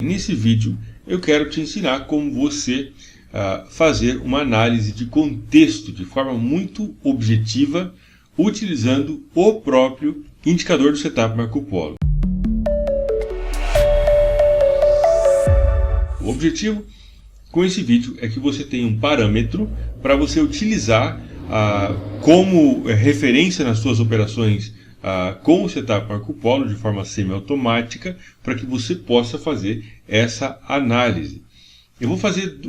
Nesse vídeo eu quero te ensinar como você fazer uma análise de contexto de forma muito objetiva, utilizando o próprio indicador do setup Marco Polo. O objetivo com esse vídeo é que você tenha um parâmetro para você utilizar como referência nas suas operações com o setup Marco Polo de forma semi-automática, para que você possa fazer essa análise. Eu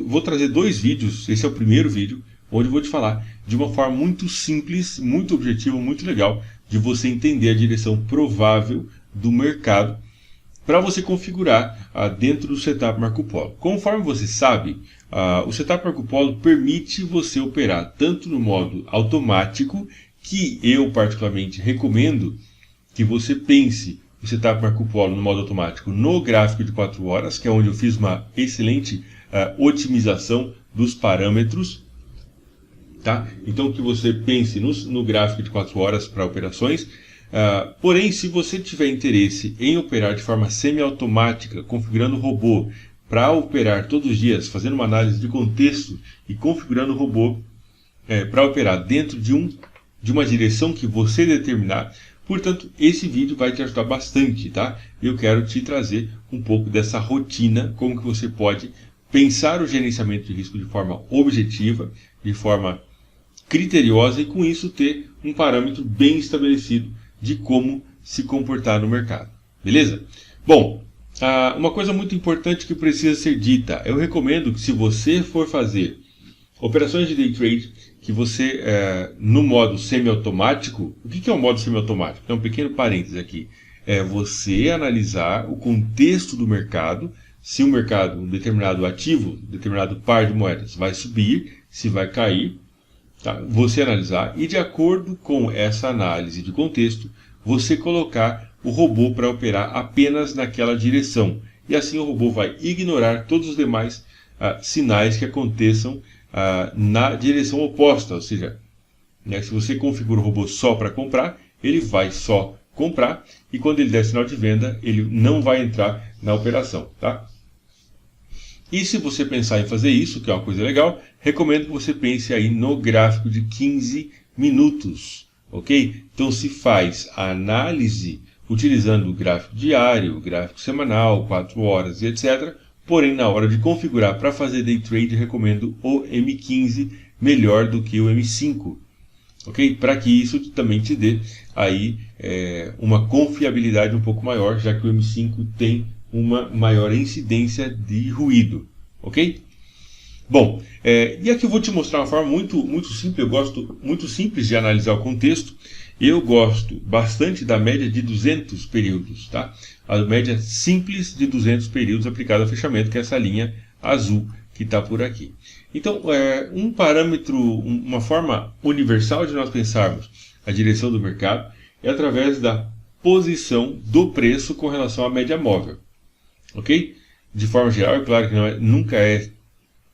vou trazer dois vídeos, esse é o primeiro vídeo, onde eu vou te falar de uma forma muito simples, muito objetiva, muito legal, de você entender a direção provável do mercado, para você configurar dentro do setup Marco Polo. Conforme você sabe, o setup Marco Polo permite você operar tanto no modo automático, que eu particularmente recomendo que você pense o setup Marco Polo no modo automático no gráfico de 4 horas, que é onde eu fiz uma excelente otimização dos parâmetros. Tá? Então que você pense no gráfico de 4 horas para operações. Porém, se você tiver interesse em operar de forma semi-automática, configurando o robô para operar todos os dias, fazendo uma análise de contexto e configurando o robô para operar dentro de uma direção que você determinar, portanto, esse vídeo vai te ajudar bastante, tá? Eu quero te trazer um pouco dessa rotina, como que você pode pensar o gerenciamento de risco de forma objetiva, de forma criteriosa, e com isso ter um parâmetro bem estabelecido de como se comportar no mercado. Beleza? Bom, uma coisa muito importante que precisa ser dita. Eu recomendo que, se você for fazer operações de day trade, que você, no modo semi-automático, o que é o modo semi-automático? Então, um pequeno parênteses aqui. É você analisar o contexto do mercado, se o mercado, um determinado ativo, um determinado par de moedas vai subir, se vai cair, tá? Você analisar e, de acordo com essa análise de contexto, você colocar o robô para operar apenas naquela direção. E assim o robô vai ignorar todos os demais sinais que aconteçam na direção oposta. Ou seja, se você configura o robô só para comprar, ele vai só comprar, e quando ele der sinal de venda, ele não vai entrar na operação. Tá? E se você pensar em fazer isso, que é uma coisa legal, recomendo que você pense aí no gráfico de 15 minutos. Ok? Então se faz a análise utilizando o gráfico diário, o gráfico semanal, 4 horas e etc. Porém, na hora de configurar para fazer day trade, recomendo o M15 melhor do que o M5. Ok? Para que isso também te dê aí uma confiabilidade um pouco maior, já que o M5 tem uma maior incidência de ruído. Ok? Bom, e aqui eu vou te mostrar uma forma muito simples. Eu gosto muito simples de analisar o contexto. Eu gosto bastante da média de 200 períodos, tá? A média simples de 200 períodos aplicada ao fechamento, que é essa linha azul que está por aqui. Então, um parâmetro, uma forma universal de nós pensarmos a direção do mercado é através da posição do preço com relação à média móvel. Ok? De forma geral, é claro que nunca é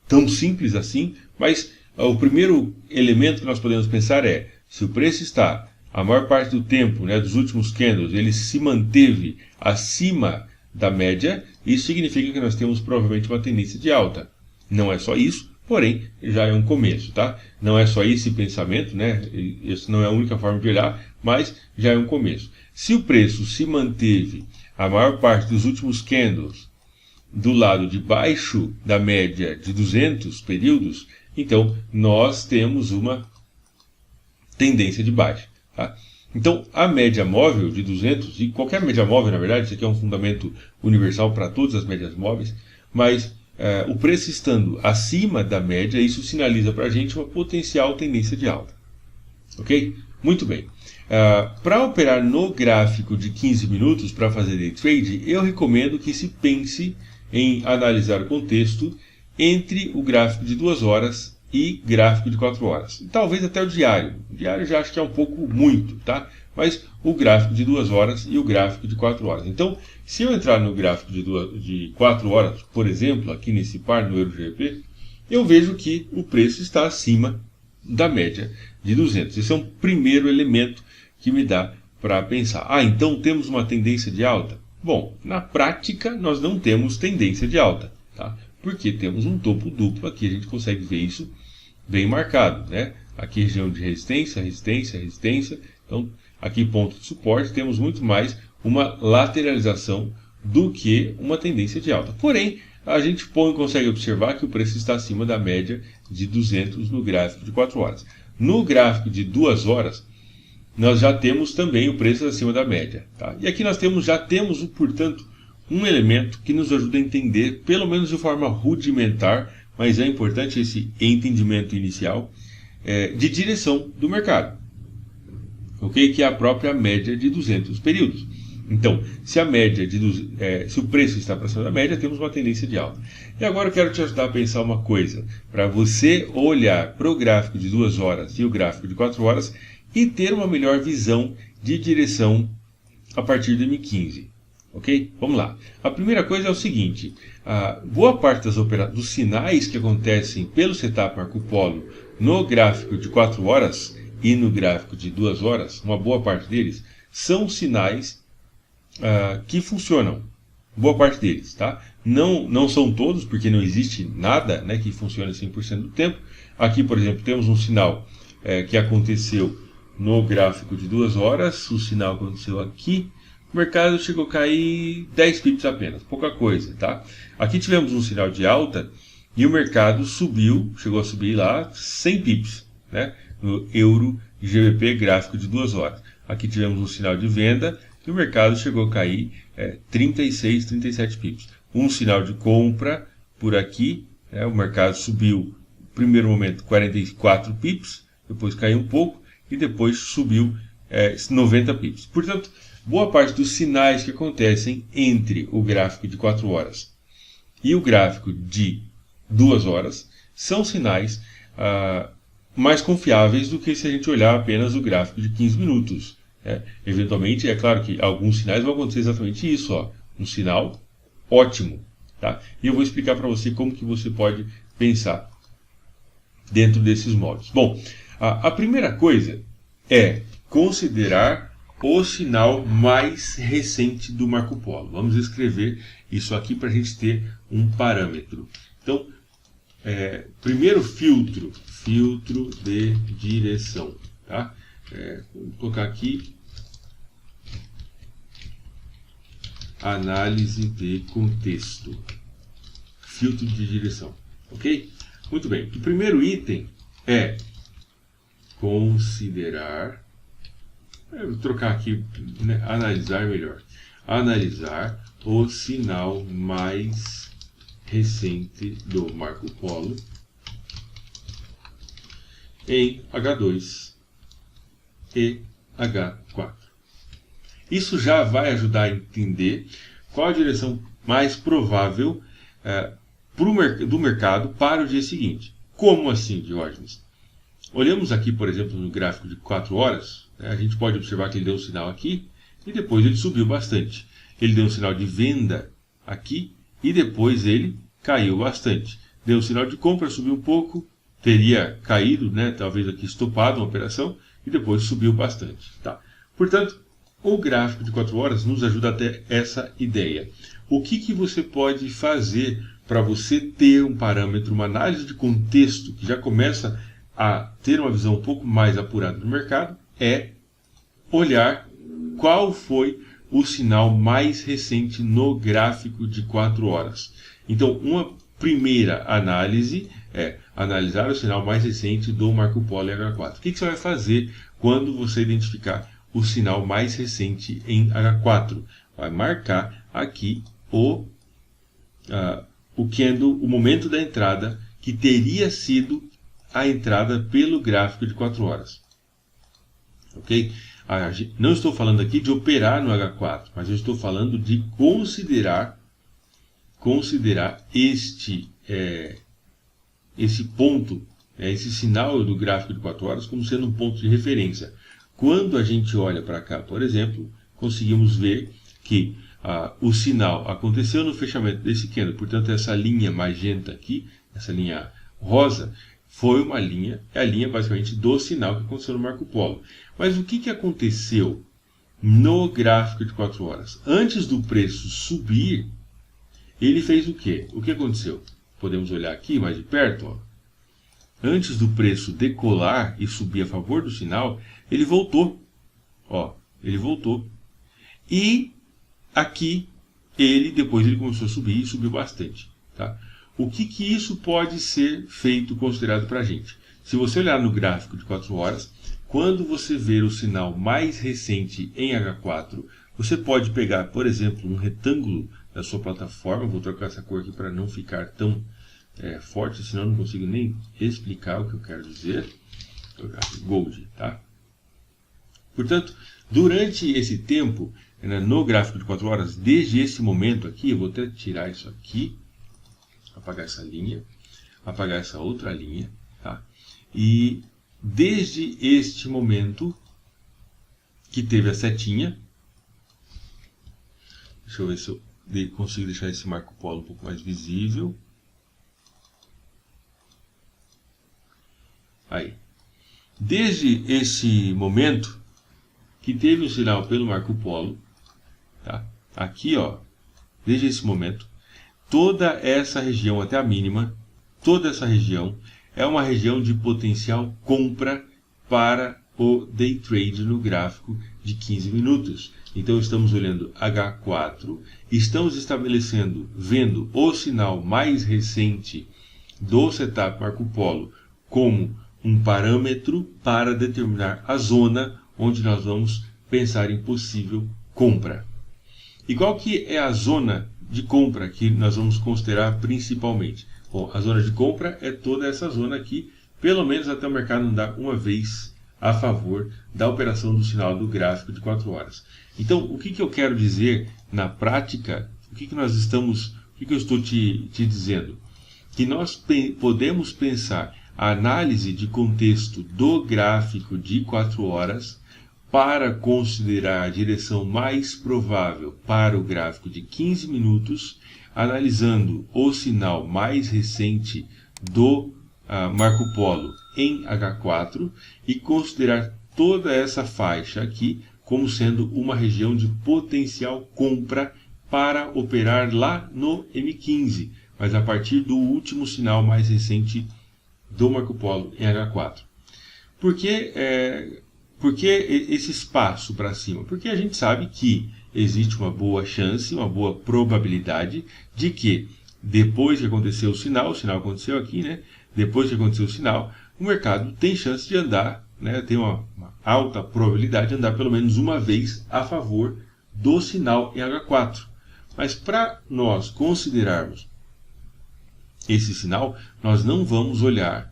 tão simples assim, mas o primeiro elemento que nós podemos pensar é: se o preço está, a maior parte do tempo, dos últimos candles, ele se manteve acima da média, isso significa que nós temos provavelmente uma tendência de alta. Não é só isso, porém já é um começo, tá? Não é só esse pensamento, Isso não é a única forma de olhar, mas já é um começo. Se o preço se manteve a maior parte dos últimos candles do lado de baixo da média de 200 períodos, então nós temos uma tendência de baixa. Tá? Então, a média móvel de 200, e qualquer média móvel, na verdade, isso aqui é um fundamento universal para todas as médias móveis, mas o preço estando acima da média, isso sinaliza para a gente uma potencial tendência de alta. Ok? Muito bem. Para operar no gráfico de 15 minutos, para fazer day trade, eu recomendo que se pense em analisar o contexto entre o gráfico de 2 horas e gráfico de 4 horas. E talvez até o diário. O diário já acho que é um pouco muito, tá? Mas o gráfico de 2 horas e o gráfico de 4 horas. Então, se eu entrar no gráfico de 4 horas, por exemplo, aqui nesse par no EURGBP, eu vejo que o preço está acima da média de 200. Esse é um primeiro elemento que me dá para pensar. Então temos uma tendência de alta? Bom, na prática nós não temos tendência de alta, tá? Porque temos um topo duplo aqui, a gente consegue ver isso bem marcado, né? Aqui região de resistência, resistência, resistência. Então, aqui ponto de suporte, temos muito mais uma lateralização do que uma tendência de alta. Porém, a gente consegue observar que o preço está acima da média de 200 no gráfico de 4 horas. No gráfico de 2 horas, nós já temos também o preço acima da média. Tá? E aqui nós já temos, portanto, um elemento que nos ajuda a entender, pelo menos de forma rudimentar, mas é importante esse entendimento inicial, de direção do mercado. Okay? Que é a própria média de 200 períodos. Então, se se o preço está para cima da média, temos uma tendência de alta. E agora eu quero te ajudar a pensar uma coisa, para você olhar para o gráfico de 2 horas e o gráfico de 4 horas e ter uma melhor visão de direção a partir de M15. Ok? Vamos lá. A primeira coisa é o seguinte, boa parte dos sinais que acontecem pelo setup Marco Polo no gráfico de 4 horas e no gráfico de 2 horas, uma boa parte deles, são sinais que funcionam. Boa parte deles, tá? Não são todos, porque não existe nada, né, que funcione 100% do tempo. Aqui, por exemplo, temos um sinal que aconteceu no gráfico de 2 horas, o sinal aconteceu aqui, o mercado chegou a cair 10 pips apenas, pouca coisa, tá? Aqui tivemos um sinal de alta e o mercado chegou a subir lá 100 pips, né, no euro GBP gráfico de 2 horas. Aqui tivemos um sinal de venda e o mercado chegou a cair 36, 37 pips. Um sinal de compra por aqui, o mercado subiu, no primeiro momento, 44 pips, depois caiu um pouco e depois subiu 90 pips. Portanto, boa parte dos sinais que acontecem entre o gráfico de 4 horas e o gráfico de 2 horas são sinais mais confiáveis do que se a gente olhar apenas o gráfico de 15 minutos. Eventualmente, é claro que alguns sinais vão acontecer exatamente isso, ó, um sinal ótimo. Tá? E eu vou explicar para você como que você pode pensar dentro desses moldes. Bom, a primeira coisa é considerar o sinal mais recente do Marco Polo. Vamos escrever isso aqui para a gente ter um parâmetro. Então, primeiro filtro de direção. Tá? Vou colocar aqui análise de contexto, filtro de direção, ok? Muito bem, o primeiro item é considerar, vou trocar aqui, né, analisar melhor, analisar o sinal mais recente do Marco Polo em H2 e H4. Isso já vai ajudar a entender qual a direção mais provável do mercado para o dia seguinte. Como assim, Diógenes? Olhamos aqui, por exemplo, no gráfico de 4 horas, a gente pode observar que ele deu um sinal aqui e depois ele subiu bastante. Ele deu um sinal de venda aqui e depois ele caiu bastante. Deu um sinal de compra, subiu um pouco, teria caído, né, talvez aqui estopado uma operação e depois subiu bastante. Tá? Portanto, o gráfico de 4 horas nos ajuda a ter essa ideia. O que você pode fazer para você ter um parâmetro, uma análise de contexto que já começa a ter uma visão um pouco mais apurada do mercado, é olhar qual foi o sinal mais recente no gráfico de 4 horas. Então, uma primeira análise é analisar o sinal mais recente do Marco Polo H4. O que você vai fazer quando você identificar o sinal mais recente em H4? Vai marcar aqui o candle, o momento da entrada, que teria sido a entrada pelo gráfico de 4 horas. Ok? Não estou falando aqui de operar no H4, mas eu estou falando de considerar esse ponto, esse sinal do gráfico de 4 horas como sendo um ponto de referência. Quando a gente olha para cá, por exemplo, conseguimos ver que o sinal aconteceu no fechamento desse candle. Portanto, essa linha magenta aqui, essa linha rosa, foi é a linha basicamente do sinal que aconteceu no Marco Polo. Mas o que aconteceu no gráfico de 4 horas. Antes do preço subir, ele fez o quê? O que aconteceu? Podemos olhar aqui mais de perto. Ó. Antes do preço decolar e subir a favor do sinal, ele voltou. Ó, ele voltou. E aqui, depois ele começou a subir e subiu bastante. Tá? O que isso pode ser feito, considerado para a gente? Se você olhar no gráfico de 4 horas, quando você ver o sinal mais recente em H4, você pode pegar, por exemplo, um retângulo da sua plataforma. Vou trocar essa cor aqui para não ficar tão forte, senão eu não consigo nem explicar o que eu quero dizer. Vou colocar aqui, Gold, tá? Portanto, durante esse tempo, no gráfico de 4 horas, desde esse momento aqui, eu vou até tirar isso aqui, apagar essa linha, apagar essa outra linha, tá? E desde este momento que teve a setinha, deixa eu ver se eu consigo deixar esse Marco Polo um pouco mais visível. Aí. Desde esse momento que teve um sinal pelo Marco Polo, tá? Aqui, ó, desde esse momento, toda essa região até a mínima, toda essa região é uma região de potencial compra para o day trade no gráfico de 15 minutos. Então estamos olhando H4, estamos estabelecendo, vendo o sinal mais recente do setup Marco Polo como um parâmetro para determinar a zona onde nós vamos pensar em possível compra. E qual que é a zona de compra que nós vamos considerar principalmente? Bom, a zona de compra é toda essa zona aqui, pelo menos até o mercado andar uma vez a favor da operação do sinal do gráfico de 4 horas. Então, o que eu quero dizer na prática? O que eu estou te dizendo? Que nós podemos pensar a análise de contexto do gráfico de 4 horas para considerar a direção mais provável para o gráfico de 15 minutos, analisando o sinal mais recente do Marco Polo em H4 e considerar toda essa faixa aqui como sendo uma região de potencial compra para operar lá no M15, mas a partir do último sinal mais recente do Marco Polo em H4. Por que esse espaço para cima? Porque a gente sabe que existe uma boa chance, uma boa probabilidade de que depois que aconteceu o sinal aconteceu aqui, né? Depois que aconteceu o sinal, o mercado tem chance de andar, né? Tem uma alta probabilidade de andar pelo menos uma vez a favor do sinal em H4. Mas para nós considerarmos esse sinal, nós não vamos olhar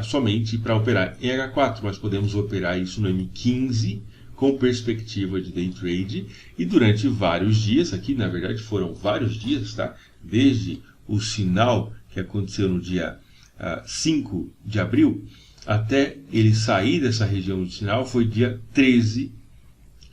somente para operar em H4, mas podemos operar isso no M15 com perspectiva de day trade e durante vários dias, aqui na verdade foram vários dias, tá? Desde o sinal que aconteceu no dia 5 de abril até ele sair dessa região de sinal foi dia 13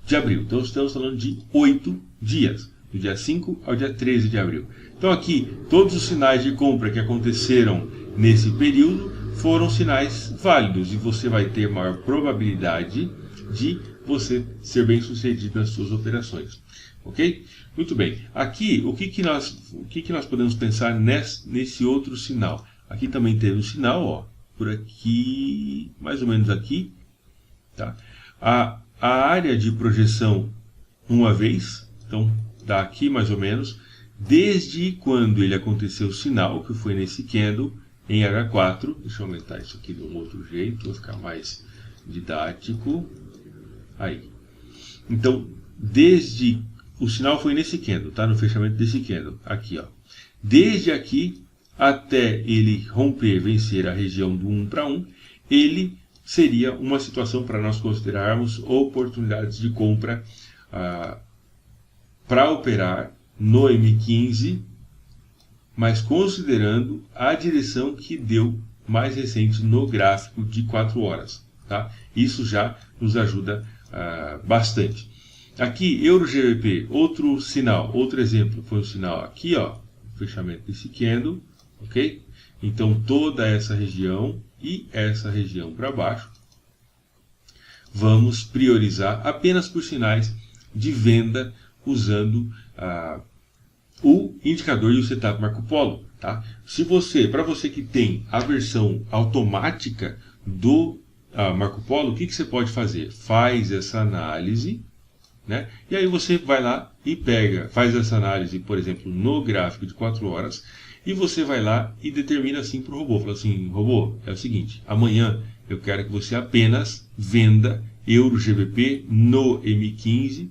de abril. Então estamos falando de 8 dias, do dia 5 ao dia 13 de abril. Então aqui, todos os sinais de compra que aconteceram nesse período foram sinais válidos e você vai ter maior probabilidade de você ser bem sucedido nas suas operações. Ok? Muito bem. Aqui, o que nós podemos pensar nesse outro sinal? Aqui também teve um sinal, ó, por aqui, mais ou menos aqui. Tá? A área de projeção uma vez, então dá aqui mais ou menos, desde quando ele aconteceu o sinal, que foi nesse candle, em H4, deixa eu aumentar isso aqui de um outro jeito, vou ficar mais didático, aí. Então, desde o sinal foi nesse candle, tá? No fechamento desse candle, aqui, ó. Desde aqui até ele romper, vencer a região do 1 para 1, ele seria uma situação para nós considerarmos oportunidades de compra para operar no M15, mas considerando a direção que deu mais recente no gráfico de 4 horas. Tá? Isso já nos ajuda bastante. Aqui, Euro-GBP, outro sinal, outro exemplo, foi um sinal aqui, ó, fechamento desse candle, ok? Então toda essa região e essa região para baixo vamos priorizar apenas por sinais de venda usando o indicador e o setup Marco Polo. Tá? Para você que tem a versão automática do Marco Polo, o que você pode fazer? Faz essa análise, né? E aí você vai lá e faz essa análise, por exemplo, no gráfico de 4 horas, e você vai lá e determina assim para o robô. Fala assim, robô, é o seguinte, amanhã eu quero que você apenas venda Euro GBP no M15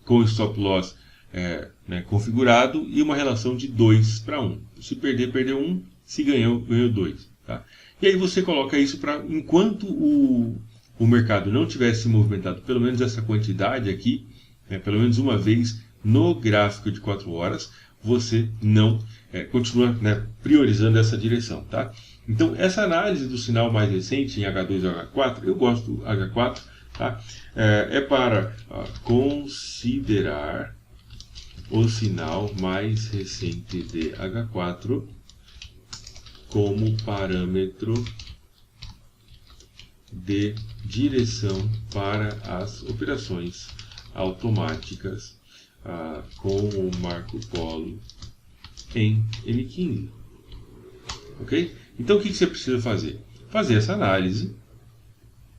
com stop loss configurado e uma relação de 2 para 1. Se perder, perdeu 1, se ganhou, ganhou 2. Tá? E aí você coloca isso para, enquanto o mercado não tivesse movimentado pelo menos essa quantidade aqui, pelo menos uma vez no gráfico de 4 horas, você não continua priorizando essa direção. Tá? Então, essa análise do sinal mais recente em H2 e H4, eu gosto do H4, tá? É para considerar o sinal mais recente de H4 como parâmetro de direção para as operações automáticas com o Marco Polo em M15. Ok? Então o que você precisa fazer? Fazer essa análise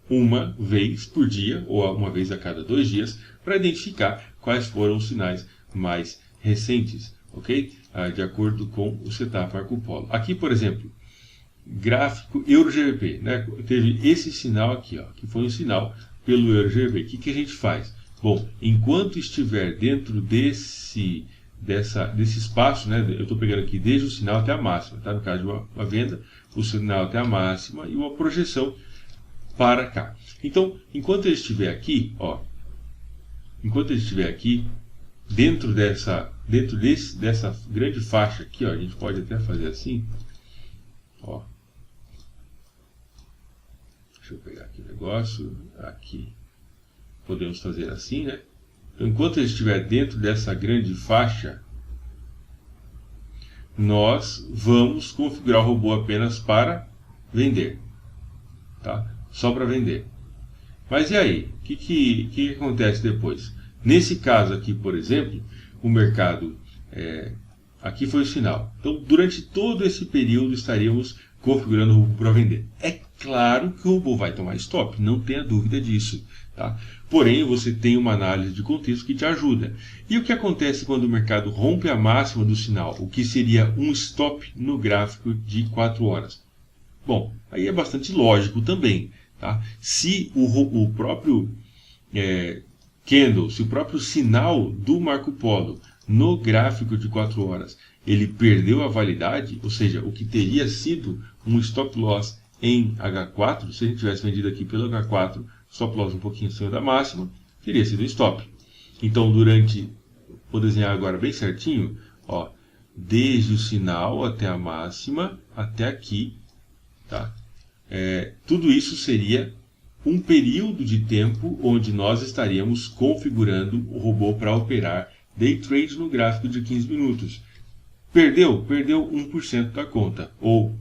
uma vez por dia, ou uma vez a cada 2 dias, para identificar quais foram os sinais mais recentes, ok? De acordo com o setup Marco Polo. Aqui, por exemplo, gráfico Euro-GBP, né? Teve esse sinal aqui, ó, que foi um sinal pelo Euro-GBP. O que a gente faz? Bom, enquanto estiver dentro desse espaço, né? Eu estou pegando aqui desde o sinal até a máxima, tá? No caso de uma venda, o sinal até a máxima e uma projeção para cá. Então, enquanto ele estiver aqui, ó, dentro dessa grande faixa aqui, ó, a gente pode até fazer assim, ó. Deixa eu pegar aqui o negócio, aqui. Podemos fazer assim, né? Então, enquanto ele estiver dentro dessa grande faixa, nós vamos configurar o robô apenas para vender, tá? Só para vender. Mas e aí? O que acontece depois? Nesse caso aqui, por exemplo, o mercado, aqui foi o sinal. Então, durante todo esse período, estaríamos configurando o robô para vender. É claro que o robô vai tomar stop, não tenha dúvida disso. Tá? Porém, você tem uma análise de contexto que te ajuda. E o que acontece quando o mercado rompe a máxima do sinal? O que seria um stop no gráfico de 4 horas? Bom, aí é bastante lógico também. Tá? Se o próprio candle, se o próprio sinal do Marco Polo no gráfico de 4 horas ele perdeu a validade, ou seja, o que teria sido um stop loss em H4, se a gente tivesse vendido aqui pelo H4, stop loss um pouquinho acima da máxima, teria sido stop. Então, vou desenhar agora bem certinho, ó, desde o sinal até a máxima, até aqui, tá? Tudo isso seria um período de tempo onde nós estaríamos configurando o robô para operar day trade no gráfico de 15 minutos. Perdeu 1% da conta, ou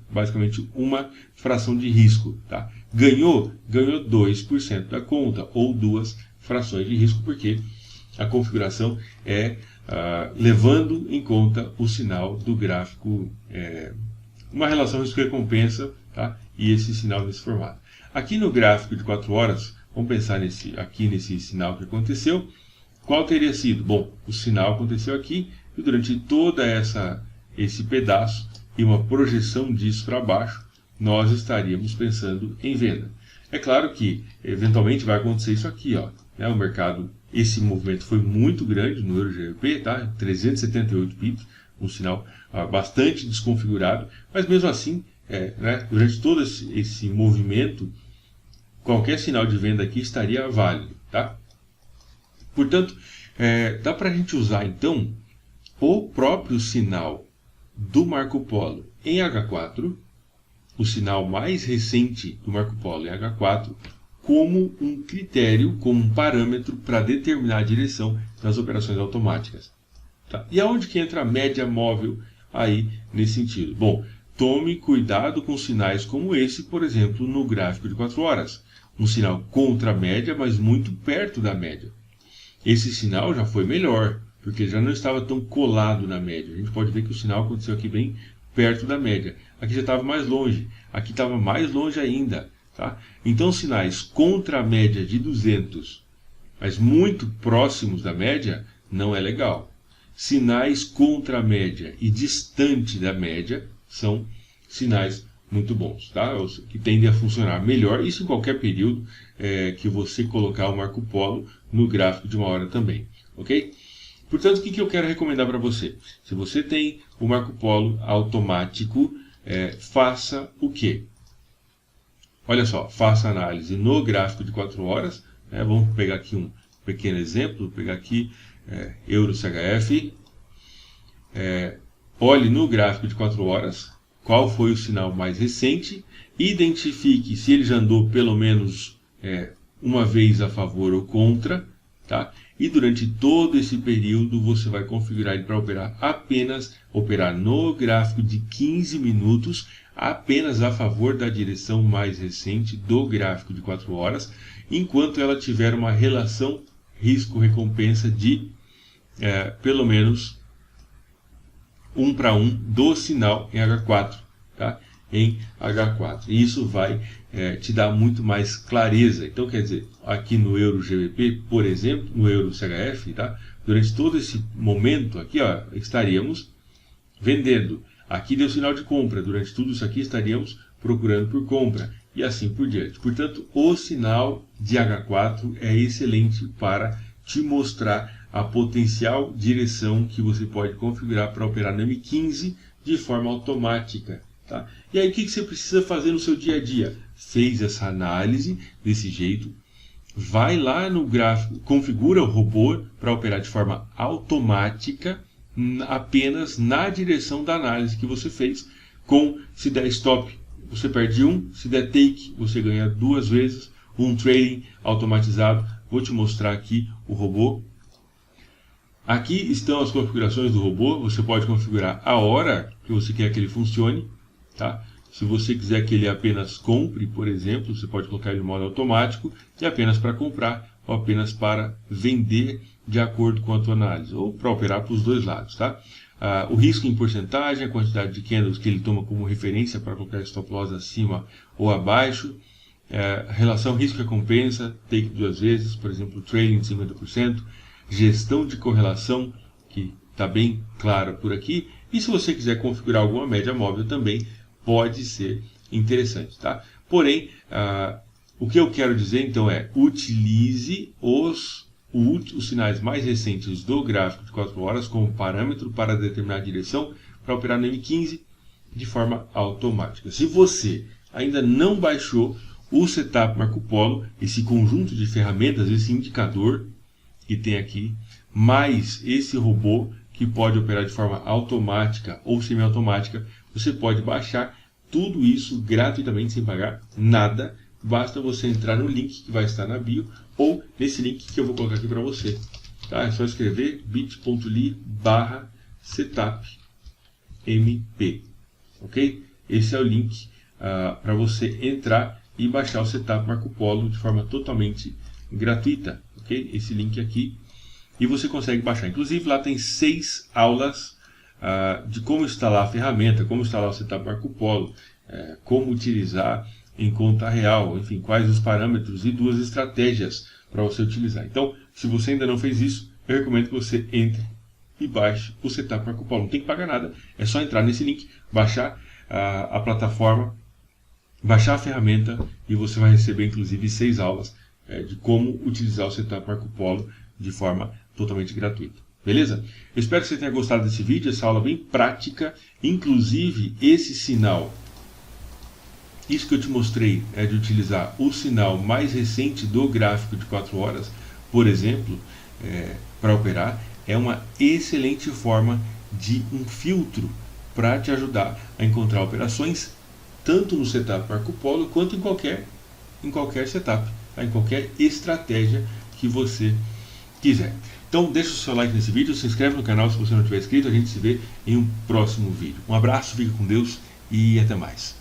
basicamente uma fração de risco. Tá? Ganhou 2% da conta, ou 2 frações de risco, porque a configuração é levando em conta o sinal do gráfico, uma relação risco-recompensa, tá? E esse sinal nesse formato. Aqui no gráfico de 4 horas, vamos pensar aqui nesse sinal que aconteceu. Qual teria sido? Bom, o sinal aconteceu aqui e durante todo esse pedaço e uma projeção disso para baixo, nós estaríamos pensando em venda. É claro que eventualmente vai acontecer isso aqui, ó, né? O mercado, esse movimento foi muito grande no Euro-GBP, tá? 378 pips, um sinal bastante desconfigurado, mas mesmo assim, durante todo esse movimento, qualquer sinal de venda aqui estaria válido, tá? Portanto, dá para a gente usar então o próprio sinal do Marco Polo em H4, o sinal mais recente do Marco Polo em H4, como um critério, como um parâmetro para determinar a direção das operações automáticas. Tá? E aonde que entra a média móvel aí nesse sentido? Bom, tome cuidado com sinais como esse, por exemplo, no gráfico de 4 horas. um sinal contra a média, mas muito perto da média. Esse sinal já foi melhor, porque já não estava tão colado na média. A gente pode ver que o sinal aconteceu aqui bem perto da média. Aqui já estava mais longe, aqui estava mais longe ainda. Tá? Então, sinais contra a média de 200, mas muito próximos da média, não é legal. Sinais contra a média e distante da média são sinais muito bons, tá? Que tendem a funcionar melhor, isso em qualquer período que você colocar o Marco Polo no gráfico de uma hora também, ok? Portanto, o que eu quero recomendar para você? Se você tem o Marco Polo automático, faça o quê? Olha só, faça análise no gráfico de 4 horas, vamos pegar aqui um pequeno exemplo, vou pegar aqui Euro CHF, olhe no gráfico de 4 horas, qual foi o sinal mais recente, identifique se ele já andou pelo menos uma vez a favor ou contra, tá? E durante todo esse período você vai configurar ele para operar no gráfico de 15 minutos, apenas a favor da direção mais recente do gráfico de 4 horas, enquanto ela tiver uma relação risco-recompensa de pelo menos 1:1 do sinal em H4, tá? Em H4. E isso vai te dar muito mais clareza. Então, quer dizer, aqui no Euro GBP, por exemplo, no Euro CHF, tá? Durante todo esse momento aqui, ó, estaríamos vendendo. Aqui deu sinal de compra. Durante tudo isso aqui estaríamos procurando por compra. E assim por diante. Portanto, o sinal de H4 é excelente para te mostrar a potencial direção que você pode configurar para operar no M15 de forma automática. Tá? E aí o que você precisa fazer no seu dia a dia? Fez essa análise desse jeito, vai lá no gráfico, configura o robô para operar de forma automática, apenas na direção da análise que você fez, se der stop, você perde um, se der take, você ganha 2 vezes, um trading automatizado. Vou te mostrar aqui o robô. Aqui estão as configurações do robô. Você pode configurar a hora que você quer que ele funcione. Tá? Se você quiser que ele apenas compre, por exemplo, você pode colocar ele em modo automático e apenas para comprar ou apenas para vender de acordo com a tua análise, ou para operar para os dois lados. Tá? O risco em porcentagem, a quantidade de candles que ele toma como referência para colocar stop loss acima ou abaixo, relação risco-recompensa, take 2 vezes, por exemplo, trading de 50%, gestão de correlação, que está bem clara por aqui, e se você quiser configurar alguma média móvel também pode ser interessante. Tá? Porém, o que eu quero dizer então utilize os sinais mais recentes do gráfico de 4 horas como parâmetro para determinar a direção para operar no M15 de forma automática. Se você ainda não baixou o Setup Marco Polo, esse conjunto de ferramentas, esse indicador que tem aqui, mais esse robô que pode operar de forma automática ou semiautomática, você pode baixar tudo isso gratuitamente sem pagar nada. Basta você entrar no link que vai estar na bio ou nesse link que eu vou colocar aqui para você. Tá? É só escrever bit.ly/setupmp. Ok? Esse é o link para você entrar e baixar o Setup Marco Polo de forma totalmente gratuita. Ok? Esse link aqui. E você consegue baixar. Inclusive lá tem 6 aulas de como instalar a ferramenta, como instalar o Setup Marco Polo, como utilizar em conta real, enfim, quais os parâmetros e 2 estratégias para você utilizar. Então, se você ainda não fez isso, eu recomendo que você entre e baixe o Setup Marco Polo. Não tem que pagar nada, é só entrar nesse link, baixar a plataforma, baixar a ferramenta e você vai receber inclusive 6 aulas de como utilizar o Setup Marco Polo de forma totalmente gratuita. Beleza? Eu espero que você tenha gostado desse vídeo, essa aula bem prática, inclusive esse sinal. Isso que eu te mostrei é de utilizar o sinal mais recente do gráfico de 4 horas, por exemplo, para operar, é uma excelente forma de um filtro para te ajudar a encontrar operações tanto no Setup Marco Polo quanto em qualquer setup, tá? Em qualquer estratégia que você quiser. Então deixa o seu like nesse vídeo, se inscreve no canal se você não tiver inscrito, a gente se vê em um próximo vídeo. Um abraço, fique com Deus e até mais.